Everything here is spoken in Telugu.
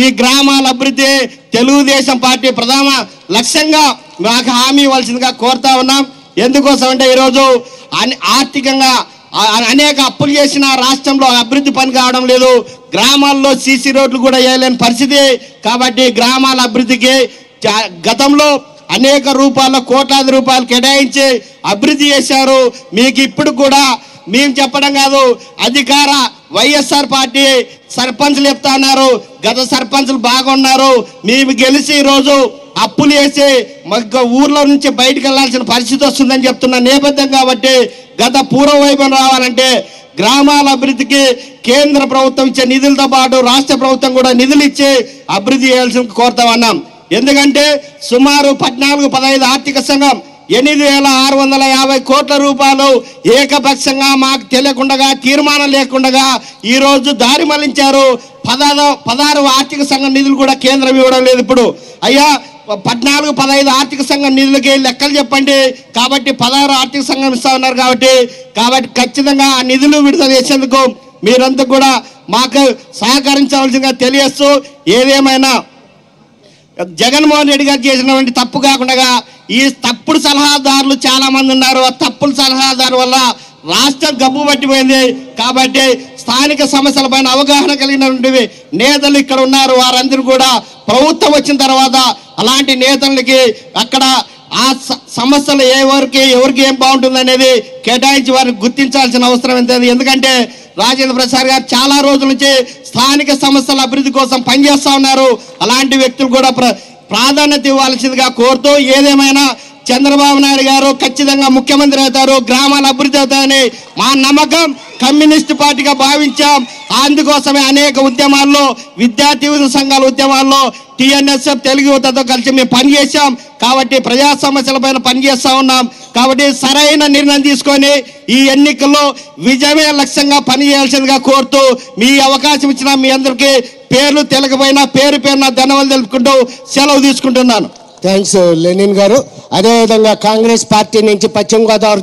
ఈ గ్రామాల అభివృద్ధి తెలుగుదేశం పార్టీ ప్రధాన లక్ష్యంగా మాకు హామీ ఇవ్వాల్సిందిగా కోరుతా ఉన్నాం. ఎందుకోసం అంటే ఈరోజు ఆర్థికంగా అనేక అప్పులు చేసిన రాష్ట్రంలో అభివృద్ధి పని కావడం లేదు. గ్రామాల్లో సీసీ రోడ్లు కూడా వేయలేని పరిస్థితి. కాబట్టి గ్రామాల అభివృద్ధికి గతంలో అనేక రూపాయల కోట్లాది రూపాయలు కేటాయించి అభివృద్ధి చేశారు. మీకు ఇప్పుడు కూడా మేము చెప్పడం కాదు, అధికార వైఎస్ఆర్ పార్టీ సర్పంచ్లు చెప్తా ఉన్నారు, గత సర్పంచ్లు బాగున్నారు, మేము గెలిచి ఈరోజు అప్పులు వేసి ఊర్లో నుంచి బయటకు వెళ్లాల్సిన పరిస్థితి వస్తుందని చెప్తున్న నేపథ్యం. కాబట్టి గత పూర్వ వైభవం రావాలంటే గ్రామాల అభివృద్ధికి కేంద్ర ప్రభుత్వం ఇచ్చే నిధులతో పాటు రాష్ట్ర ప్రభుత్వం కూడా నిధులు ఇచ్చి అభివృద్ధి చేయాల్సిన కోరుతా ఉన్నాం. ఎందుకంటే సుమారు 14-15 ఆర్థిక సంఘం 8,650 కోట్ల రూపాయలు ఏకపక్షంగా మాకు తెలియకుండా తీర్మానం లేకుండా ఈరోజు దారి మళ్లించారు. 16 ఆర్థిక సంఘం నిధులు కూడా కేంద్రం ఇవ్వడం లేదు. ఇప్పుడు అయ్యా 14-15 ఆర్థిక సంఘం నిధులకి లెక్కలు చెప్పండి. కాబట్టి 16 ఆర్థిక సంఘం ఇస్తా ఉన్నారు. కాబట్టి ఖచ్చితంగా ఆ నిధులు విడుదల చేసేందుకు మీరంతా కూడా మాకు సహకరించవలసిందిగా తెలియస్తూ, ఏదేమైనా జగన్మోహన్ రెడ్డి గారు చేసినటువంటి తప్పు కాకుండా ఈ తప్పుడు సలహాదారులు చాలా మంది ఉన్నారు. ఆ తప్పుడు సలహాదారు వల్ల రాష్ట్రం గబ్బు పట్టిపోయింది. కాబట్టి స్థానిక సమస్యలపైన అవగాహన కలిగినటువంటి నేతలు ఇక్కడ ఉన్నారు. వారందరూ కూడా ప్రభుత్వం వచ్చిన తర్వాత అలాంటి నేతలకి అక్కడ ఆ సమస్యలు ఎవరికి ఏం బాగుంటుంది అనేది కేటాయించి వారిని గుర్తించాల్సిన అవసరం ఎంత. ఎందుకంటే రాజేంద్ర ప్రసాద్ గారు చాలా రోజుల నుంచి స్థానిక సమస్యల అభివృద్ధి కోసం పనిచేస్తూ ఉన్నారు. అలాంటి వ్యక్తులు కూడా ప్రాధాన్యత ఇవ్వాల్సిందిగా కోరుతూ, ఏదేమైనా చంద్రబాబు నాయుడు గారు ఖచ్చితంగా ముఖ్యమంత్రి అవుతారు, గ్రామాల అభివృద్ధి అవుతాయని మా నమ్మకం. కమ్యూనిస్ట్ పార్టీగా భావించాం. అందుకోసమే అనేక ఉద్యమాల్లో, విద్యార్థి సంఘాల ఉద్యమాల్లో టీఎన్ఎస్ఎఫ్ తెలుగు యువతతో కలిసి మేము పనిచేసాం. కాబట్టి ప్రజా సమస్యలపైన పనిచేస్తూ ఉన్నాం. కాబట్టి సరైన నిర్ణయం తీసుకొని ఈ ఎన్నికల్లో విజయమే లక్ష్యంగా పనిచేయాల్సిందిగా కోరుతూ, మీ అవకాశం ఇచ్చిన మీ అందరికీ పేర్లు తెలియకపోయినా పేరున ధన్యవాదాలు తెలుపుకుంటూ సెలవు తీసుకుంటున్నాను. థ్యాంక్స్ లెనిన్ గారు. అదేవిధంగా కాంగ్రెస్ పార్టీ నుంచి పశ్చిమ గోదావరి